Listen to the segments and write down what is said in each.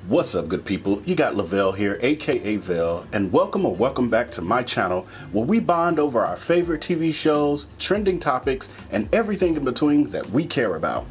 What's up, good people? You got Lavelle here, aka Vell, and welcome back to my channel where we bond over our favorite TV shows, trending topics, and everything in between that we care about.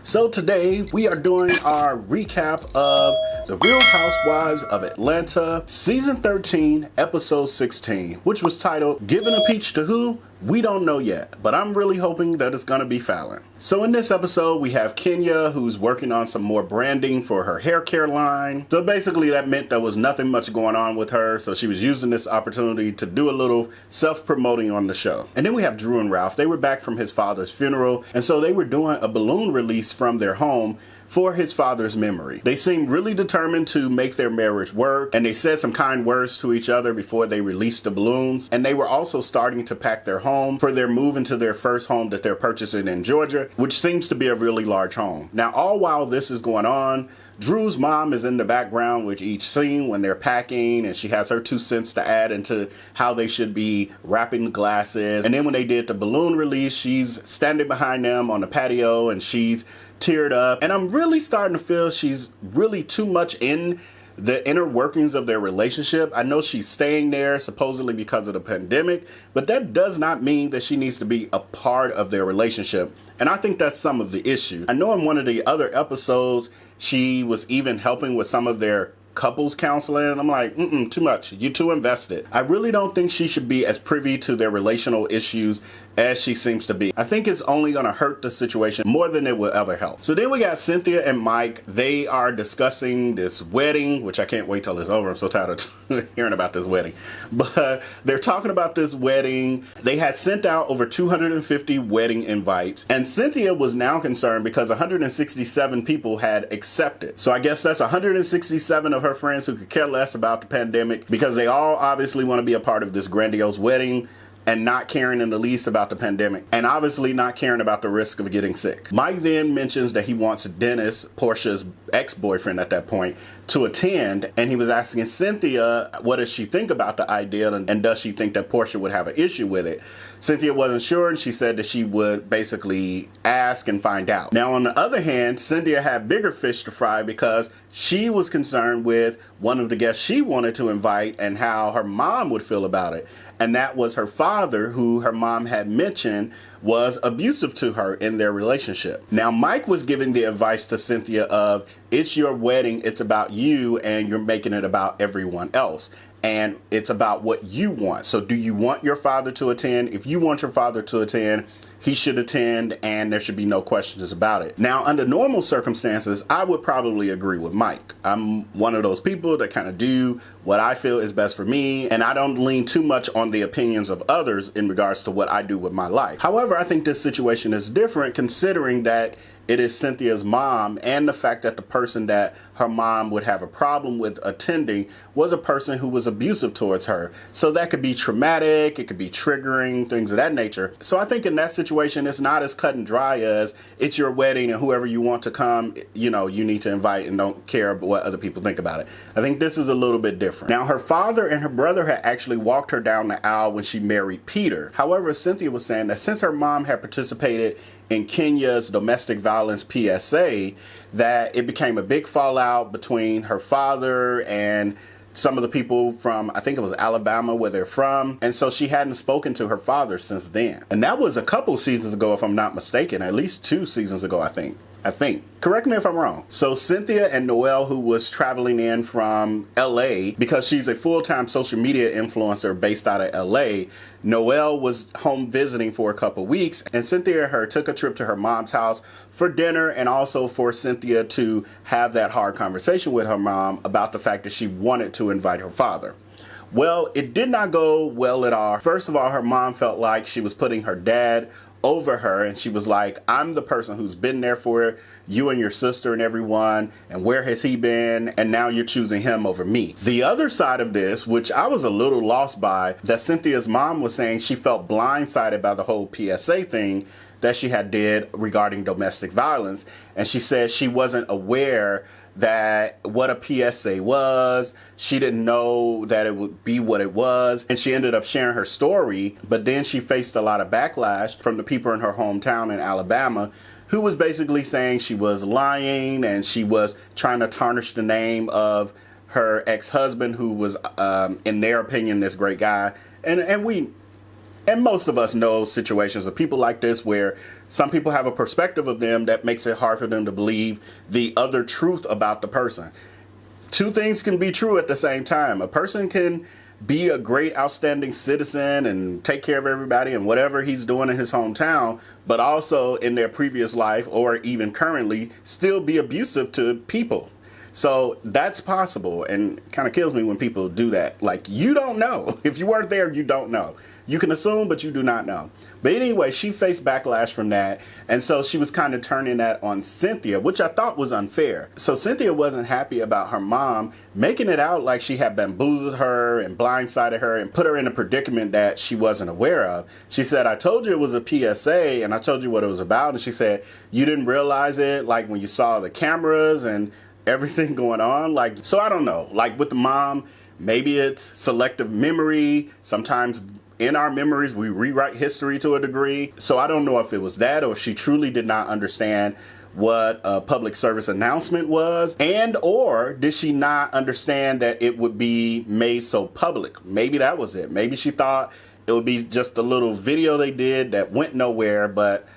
So today we are doing our recap of The Real Housewives of Atlanta, Season 13, Episode 16, which was titled, Giving a Peach to Who? We don't know yet, but I'm really hoping that it's gonna be Fallon. So in this episode, we have Kenya, who's working on some more branding for her hair care line. So basically that meant there was nothing much going on with her, so she was using this opportunity to do a little self-promoting on the show. And then we have Drew and Ralph. They were back from his father's funeral, and so they were doing a balloon release from their home for his father's memory. They seemed really determined to make their marriage work, and they said some kind words to each other before they released the balloons. And they were also starting to pack their home for their move into their first home that they're purchasing in Georgia, which seems to be a really large home. Now, all while this is going on, Drew's mom is in the background with each scene when they're packing, and she has her 2 cents to add into how they should be wrapping the glasses. And then when they did the balloon release, she's standing behind them on the patio and she's teared up. And I'm really starting to feel she's really too much in the inner workings of their relationship. I know she's staying there supposedly because of the pandemic, but that does not mean that she needs to be a part of their relationship. And I think that's some of the issue. I know in one of the other episodes, she was even helping with some of their couples counseling, and I'm like, too much. You're too invested. I really don't think she should be as privy to their relational issues as she seems to be. I think it's only gonna hurt the situation more than it will ever help. So then we got Cynthia and Mike. They are discussing this wedding, which I can't wait till it's over. I'm so tired of hearing about this wedding. But they're talking about this wedding. They had sent out over 250 wedding invites, and Cynthia was now concerned because 167 people had accepted. So I guess that's 167 of her friends who could care less about the pandemic because they all obviously want to be a part of this grandiose wedding and not caring in the least about the pandemic, and obviously not caring about the risk of getting sick. Mike then mentions that he wants Dennis, Portia's ex-boyfriend at that point, to attend, and he was asking Cynthia what does she think about the idea, and does she think that Portia would have an issue with it. Cynthia wasn't sure, and she said that she would basically ask and find out. Now, on the other hand, Cynthia had bigger fish to fry because she was concerned with one of the guests she wanted to invite and how her mom would feel about it. And that was her father, who her mom had mentioned was abusive to her in their relationship. Now, Mike was giving the advice to Cynthia of, it's your wedding, it's about you, and you're making it about everyone else. And it's about what you want. So do you want your father to attend? If you want your father to attend, he should attend, and there should be no questions about it. Now, under normal circumstances, I would probably agree with Mike. I'm one of those people that kind of do what I feel is best for me, and I don't lean too much on the opinions of others in regards to what I do with my life. However, I think this situation is different considering that it is Cynthia's mom, and the fact that the person that her mom would have a problem with attending was a person who was abusive towards her. So that could be traumatic, it could be triggering, things of that nature. So I think in that situation, it's not as cut and dry as it's your wedding and whoever you want to come, you know, you need to invite and don't care what other people think about it. I think this is a little bit different. Now, her father and her brother had actually walked her down the aisle when she married Peter. However, Cynthia was saying that since her mom had participated in Kenya's domestic violence PSA, that it became a big fallout between her father and some of the people from, I think it was Alabama, where they're from. And so she hadn't spoken to her father since then. And that was a couple seasons ago, if I'm not mistaken, at least 2 seasons ago, I think. Correct me if I'm wrong. So Cynthia and Noelle, who was traveling in from LA, because she's a full-time social media influencer based out of LA, Noelle was home visiting for a couple weeks, and Cynthia and her took a trip to her mom's house for dinner, and also for Cynthia to have that hard conversation with her mom about the fact that she wanted to invite her father. Well, it did not go well at all. First of all, her mom felt like she was putting her dad over her, and she was like, I'm the person who's been there for you and your sister and everyone, and where has he been, and now you're choosing him over me. The other side of this, which I was a little lost by, that Cynthia's mom was saying she felt blindsided by the whole PSA thing that she had did regarding domestic violence, and she said she wasn't aware that what a PSA was. She didn't know that it would be what it was, and she ended up sharing her story, but then she faced a lot of backlash from the people in her hometown in Alabama who was basically saying she was lying and she was trying to tarnish the name of her ex-husband, who was, in their opinion, this great guy. And most of us know situations of people like this where some people have a perspective of them that makes it hard for them to believe the other truth about the person. Two things can be true at the same time. A person can be a great, outstanding citizen and take care of everybody and whatever he's doing in his hometown, but also in their previous life or even currently still be abusive to people. So that's possible, and kind of kills me when people do that. Like, you don't know. If you weren't there, you don't know. You can assume, but you do not know. But anyway, she faced backlash from that, and so she was kind of turning that on Cynthia, which I thought was unfair. So Cynthia wasn't happy about her mom making it out like she had bamboozled her and blindsided her and put her in a predicament that she wasn't aware of. She said, I told you it was a PSA, and I told you what it was about. And she said, you didn't realize it, like when you saw the cameras and everything going on. Like, so I don't know, like with the mom, maybe it's selective memory. Sometimes in our memories, we rewrite history to a degree. So I don't know if it was that or if she truly did not understand what a public service announcement was, and or did she not understand that it would be made so public? Maybe that was it. Maybe she thought it would be just a little video they did that went nowhere. But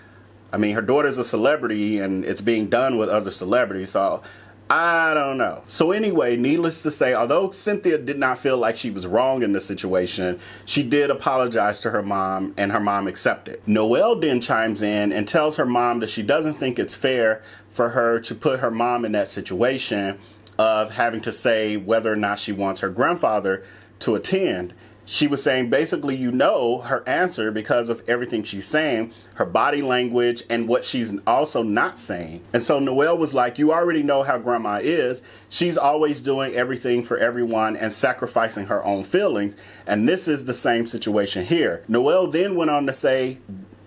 I mean, her daughter's a celebrity and it's being done with other celebrities. So I don't know. So anyway, needless to say, although Cynthia did not feel like she was wrong in this situation, she did apologize to her mom, and her mom accepted. Noelle then chimes in and tells her mom that she doesn't think it's fair for her to put her mom in that situation of having to say whether or not she wants her grandfather to attend. She was saying basically, you know, her answer because of everything she's saying, her body language, and what she's also not saying. And so Noelle was like, you already know how grandma is. She's always doing everything for everyone and sacrificing her own feelings. And this is the same situation here. Noelle then went on to say,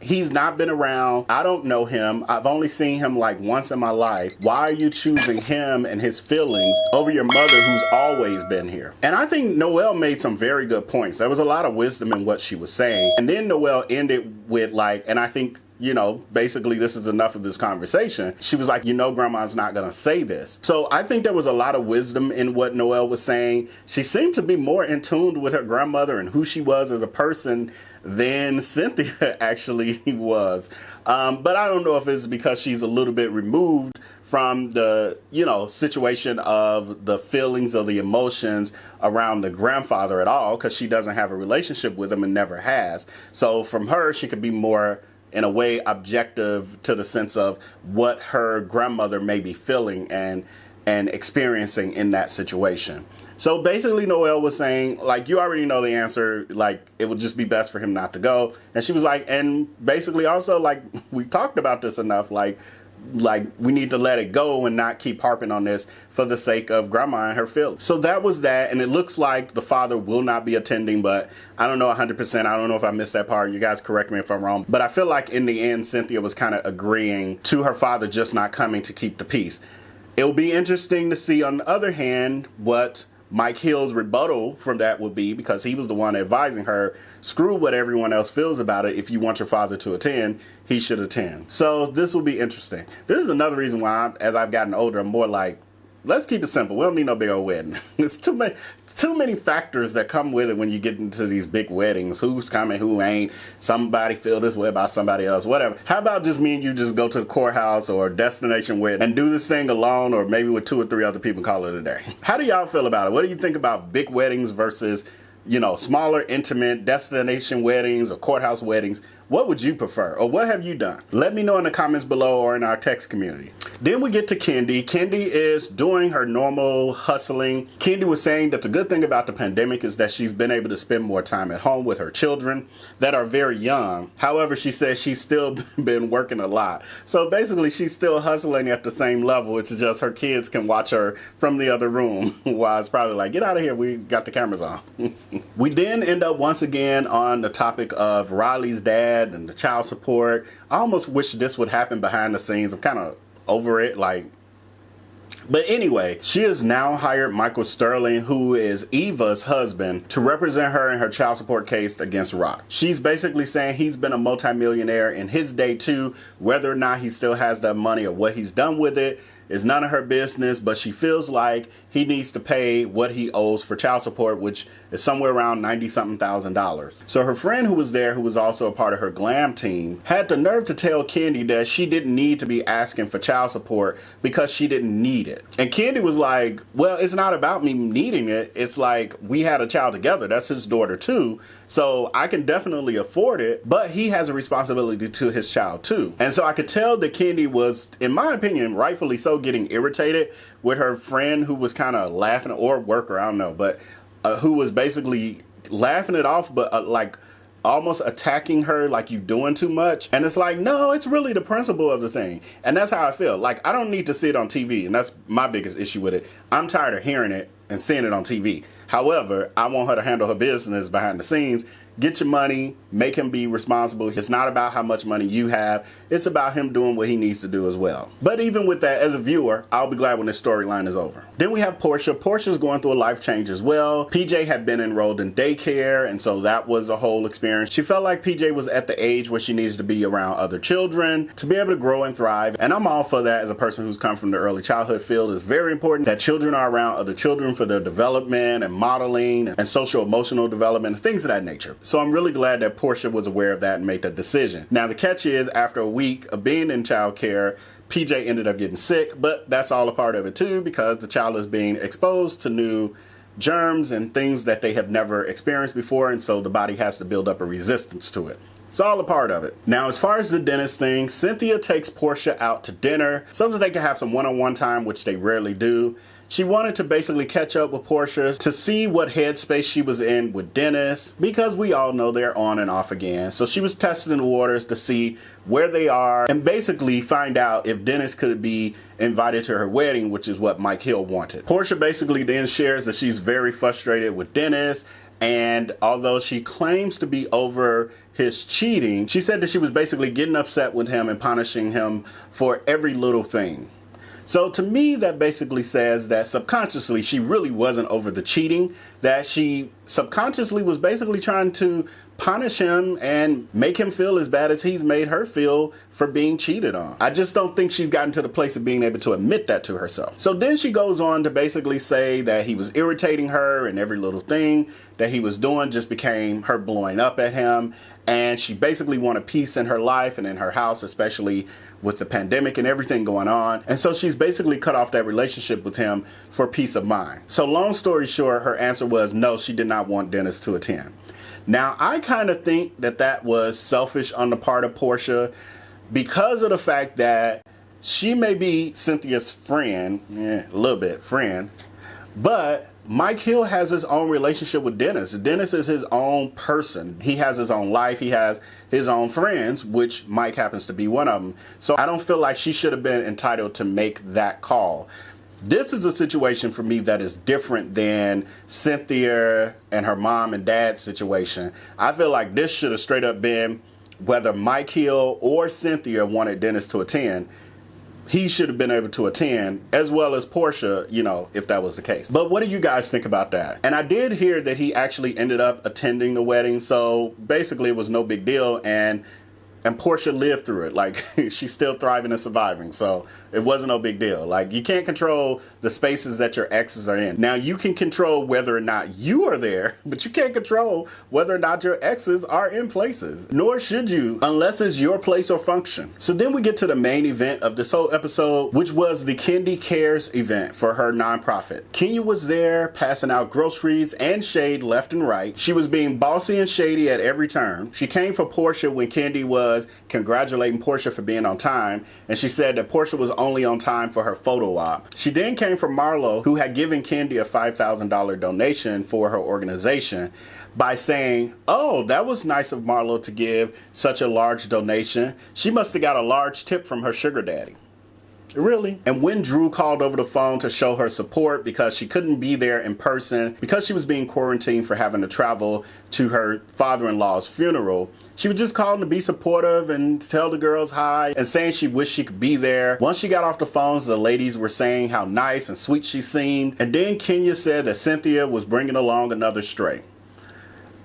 he's not been around. I don't know him. I've only seen him like once in my life. Why are you choosing him and his feelings over your mother who's always been here? And I think Noelle made some very good points. There was a lot of wisdom in what she was saying. And then Noelle ended with like, and I think, you know, basically this is enough of this conversation. She was like, you know, grandma's not going to say this. So I think there was a lot of wisdom in what Noelle was saying. She seemed to be more in tune with her grandmother and who she was as a person than Cynthia actually was. But I don't know if it's because she's a little bit removed from the, you know, situation of the feelings or the emotions around the grandfather at all, because she doesn't have a relationship with him and never has. So from her, she could be more, in a way, objective to the sense of what her grandmother may be feeling and experiencing in that situation. So basically Noelle was saying, like, you already know the answer, like, it would just be best for him not to go. And she was like, and basically also, like, we talked about this enough, like we need to let it go and not keep harping on this for the sake of grandma and her feelings. So that was that, and it looks like the father will not be attending, but I don't know 100%. I don't know if I missed that part. You guys correct me if I'm wrong. But I feel like in the end, Cynthia was kind of agreeing to her father just not coming to keep the peace. It'll be interesting to see, on the other hand, what Mike Hill's rebuttal from that would be, because he was the one advising her, screw what everyone else feels about it. If you want your father to attend, he should attend. So this will be interesting. This is another reason why, as I've gotten older, I'm more like, let's keep it simple. We don't need no big old wedding. It's too many factors that come with it when you get into these big weddings. Who's coming, who ain't. Somebody feel this way about somebody else, whatever. How about just me and you just go to the courthouse or destination wedding and do this thing alone, or maybe with 2 or 3 other people, call it a day? How do y'all feel about it? What do you think about big weddings versus, you know, smaller, intimate destination weddings or courthouse weddings? What would you prefer, or what have you done? Let me know in the comments below or in our text community. Then we get to Kendi. Kendi is doing her normal hustling. Kendi was saying that the good thing about the pandemic is that she's been able to spend more time at home with her children that are very young. However, she says she's still been working a lot. So basically, she's still hustling at the same level. It's just her kids can watch her from the other room while it's probably like, get out of here, we got the cameras on. We then end up once again on the topic of Riley's dad and the child support. I almost wish this would happen behind the scenes. I'm kind of over it. Like, But anyway, she has now hired Michael Sterling, who is Eva's husband, to represent her in her child support case against Rock. She's basically saying he's been a multimillionaire in his day too. Whether or not he still has that money or what he's done with it is none of her business, but she feels like he needs to pay what he owes for child support, which is somewhere around $90-something thousand. So her friend who was there, who was also a part of her glam team, had the nerve to tell Kendi that she didn't need to be asking for child support because she didn't need it. And Kendi was like, well, it's not about me needing it. It's like, we had a child together. That's his daughter too. So I can definitely afford it, but he has a responsibility to his child too. And so I could tell that Kendi was, in my opinion, rightfully so, getting irritated with her friend who was kind of laughing, or worker, I don't know, but who was basically laughing it off, but like almost attacking her like you doing too much. And it's like, no, it's really the principle of the thing. And that's how I feel. Like, I don't need to see it on TV. And that's my biggest issue with it. I'm tired of hearing it and seeing it on TV. However, I want her to handle her business behind the scenes. Get your money, make him be responsible. It's not about how much money you have. It's about him doing what he needs to do as well. But even with that, as a viewer, I'll be glad when this storyline is over. Then we have Portia. Portia's going through a life change as well. PJ had been enrolled in daycare, and so that was a whole experience. She felt like PJ was at the age where she needed to be around other children to be able to grow and thrive. And I'm all for that as a person who's come from the early childhood field. It's very important that children are around other children for their development and modeling and social emotional development and things of that nature. So I'm really glad that Portia was aware of that and made that decision. Now the catch is, after a week of being in child care, PJ ended up getting sick, but that's all a part of it too, because the child is being exposed to new germs and things that they have never experienced before, and so the body has to build up a resistance to it. It's all a part of it. Now, as far as the dentist thing, Cynthia takes Portia out to dinner so that they can have some one-on-one time, which they rarely do. She wanted to basically catch up with Portia to see what headspace she was in with Dennis, because we all know they're on and off again. So she was testing the waters to see where they are and basically find out if Dennis could be invited to her wedding, which is what Mike Hill wanted. Portia basically then shares that she's very frustrated with Dennis, and although she claims to be over his cheating, she said that she was basically getting upset with him and punishing him for every little thing. So to me, that basically says that subconsciously she really wasn't over the cheating, that she subconsciously was basically trying to punish him and make him feel as bad as he's made her feel for being cheated on. I just don't think she's gotten to the place of being able to admit that to herself. So then she goes on to basically say that he was irritating her and every little thing that he was doing just became her blowing up at him. And she basically wanted peace in her life and in her house, especially with the pandemic and everything going on. And so she's basically cut off that relationship with him for peace of mind. So long story short, her answer was no, she did not want Dennis to attend. Now, I kind of think that that was selfish on the part of Portia, because of the fact that she may be Cynthia's friend, a little bit friend, but Mike Hill has his own relationship with Dennis. Dennis is his own person. He has his own life. He has his own friends, which Mike happens to be one of them. So I don't feel like she should have been entitled to make that call. This is a situation for me that is different than Cynthia and her mom and dad's situation. I feel like this should have straight up been whether Mike Hill or Cynthia wanted Dennis to attend. He should have been able to attend, as well as Portia, you know, if that was the case. But what do you guys think about that? And I did hear that he actually ended up attending the wedding, so basically it was no big deal, and Portia lived through it. Like, she's still thriving and surviving, so it wasn't no big deal. Like, you can't control the spaces that your exes are in. Now, you can control whether or not you are there, but you can't control whether or not your exes are in places. Nor should you, unless it's your place or function. So then we get to the main event of this whole episode, which was the Kendi Cares event for her nonprofit. Kenya was there passing out groceries and shade left and right. She was being bossy and shady at every turn. She came for Portia when Kendi was congratulating Portia for being on time, and she said that Portia was only on time for her photo op. She then came for Marlo, who had given Kendi a $5,000 donation for her organization, by saying, oh, that was nice of Marlo to give such a large donation. She must have got a large tip from her sugar daddy. Really? And when Drew called over the phone to show her support because she couldn't be there in person because she was being quarantined for having to travel to her father-in-law's funeral, she was just calling to be supportive and tell the girls hi and saying she wished she could be there. Once she got off the phones, the ladies were saying how nice and sweet she seemed. And then Kenya said that Cynthia was bringing along another stray.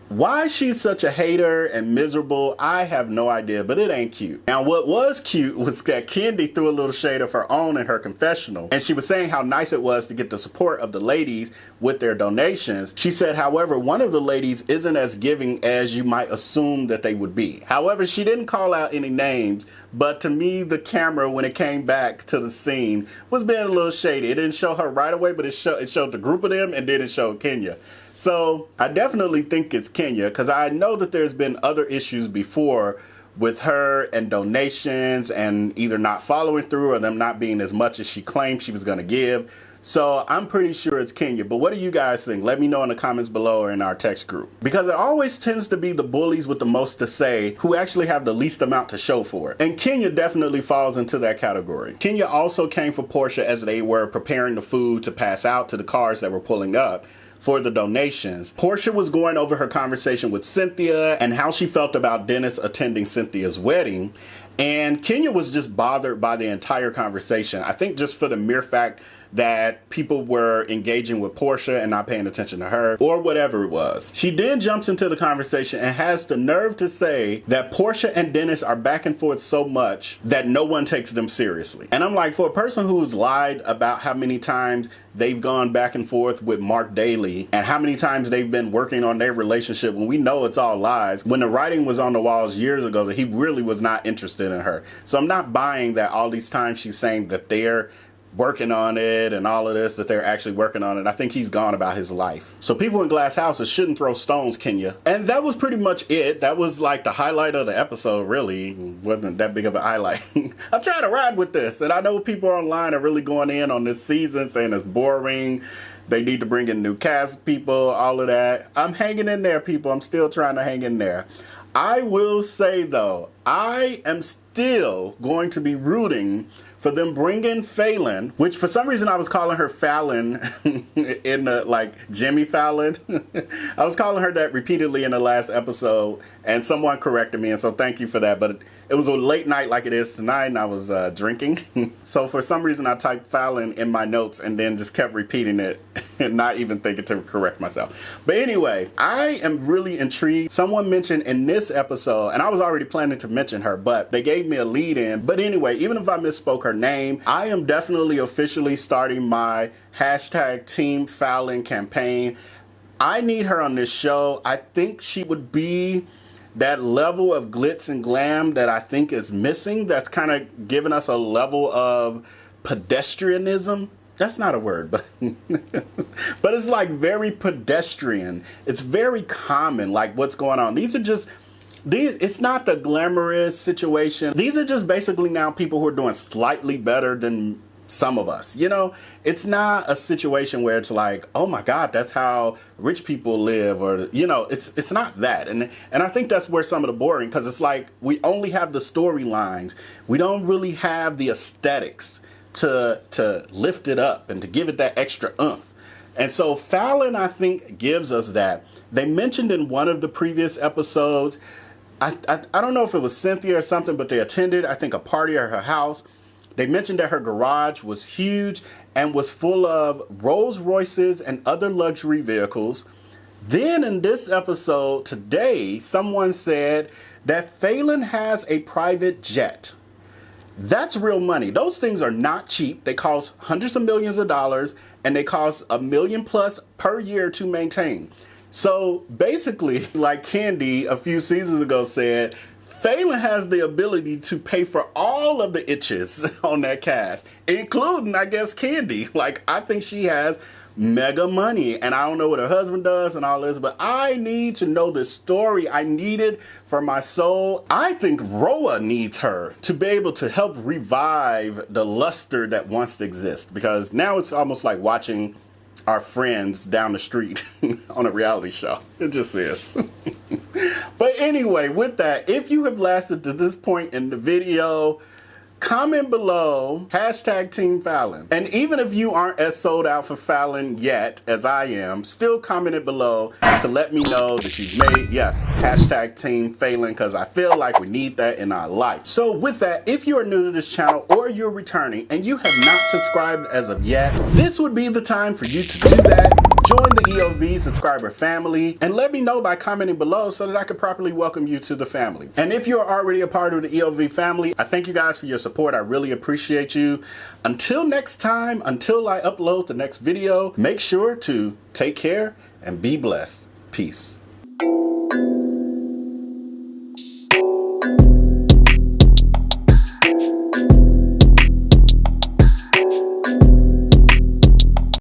Why she's such a hater and miserable, I have no idea, but it ain't cute. Now, what was cute was that Kendi threw a little shade of her own in her confessional, and she was saying how nice it was to get the support of the ladies with their donations. She said, however, one of the ladies isn't as giving as you might assume that they would be. However, she didn't call out any names, but to me, the camera, when it came back to the scene, was being a little shady. It didn't show her right away, but it showed the group of them, and then it showed Kenya. So I definitely think it's Kenya, because I know that there's been other issues before with her and donations and either not following through or them not being as much as she claimed she was going to give. So I'm pretty sure it's Kenya. But what do you guys think? Let me know in the comments below or in our text group. Because it always tends to be the bullies with the most to say who actually have the least amount to show for it. And Kenya definitely falls into that category. Kenya also came for Portia as they were preparing the food to pass out to the cars that were pulling up for the donations. Portia was going over her conversation with Cynthia and how she felt about Dennis attending Cynthia's wedding. And Kenya was just bothered by the entire conversation. I think just for the mere fact that people were engaging with Portia and not paying attention to her, or whatever it was. She then jumps into the conversation and has the nerve to say that Portia and Dennis are back and forth so much that no one takes them seriously. And I'm like, for a person who's lied about how many times they've gone back and forth with Mark Daly and how many times they've been working on their relationship when we know it's all lies, when the writing was on the walls years ago that he really was not interested in her. So I'm not buying that all these times she's saying that they're working on it and all of this, that they're actually working on it. I think he's gone about his life. So people in glass houses shouldn't throw stones, Kenya. And that was pretty much it. That was like the highlight of the episode, really. Wasn't that big of a highlight. I'm trying to ride with this. And I know people online are really going in on this season saying it's boring. They need to bring in new cast people, all of that. I'm hanging in there, people. I'm still trying to hang in there. I will say, though, I am still going to be rooting for them bringing Phelan, which for some reason I was calling her Fallon in the, like, Jimmy Fallon. I was calling her that repeatedly in the last episode, and someone corrected me, and so thank you for that. But it was a late night like it is tonight, and I was drinking. So for some reason I typed Fallon in my notes and then just kept repeating it and not even thinking to correct myself. But anyway, I am really intrigued. Someone mentioned in this episode, and I was already planning to mention her, but they gave me a lead in. But anyway, even if I misspoke her name, I am definitely officially starting my hashtag Team Fallon campaign. I need her on this show. I think she would be that level of glitz and glam that I think is missing. That's kind of giving us a level of pedestrianism. That's not a word, but but it's like very pedestrian. It's very common, like what's going on. It's not the glamorous situation. These are just basically now people who are doing slightly better than some of us. You know, it's not a situation where it's like, oh my God, that's how rich people live, or, you know, it's not that. And I think that's where some of the boring, because it's like we only have the storylines. We don't really have the aesthetics to lift it up and to give it that extra oomph. And so Fallon, I think, gives us that. They mentioned in one of the previous episodes, I don't know if it was Cynthia or something, but they attended, I think, a party at her house. They mentioned that her garage was huge and was full of Rolls Royces and other luxury vehicles. Then in this episode today, someone said that Phelan has a private jet. That's real money. Those things are not cheap. They cost hundreds of millions of dollars, and they cost $1 million plus per year to maintain. So basically, like Candy a few seasons ago said, Phelan has the ability to pay for all of the itches on that cast, including, I guess, Candy. Like, I think she has mega money, and I don't know what her husband does and all this, but I need to know the story. I need it for my soul. I think RHOA needs her to be able to help revive the luster that once existed, because now it's almost like watching our friends down the street on a reality show. It just is. But anyway, with that, if you have lasted to this point in the video, comment below hashtag Team Fallon. And even if you aren't as sold out for Fallon yet as I am, still comment it below to let me know that you've made, yes, hashtag Team Fallon, because I feel like we need that in our life. So with that, if you are new to this channel or you're returning and you have not subscribed as of yet, this would be the time for you to do that. Join the ELV subscriber family and let me know by commenting below so that I could properly welcome you to the family. And if you're already a part of the ELV family, I thank you guys for your support. I really appreciate you. Until next time, until I upload the next video, make sure to take care and be blessed. Peace.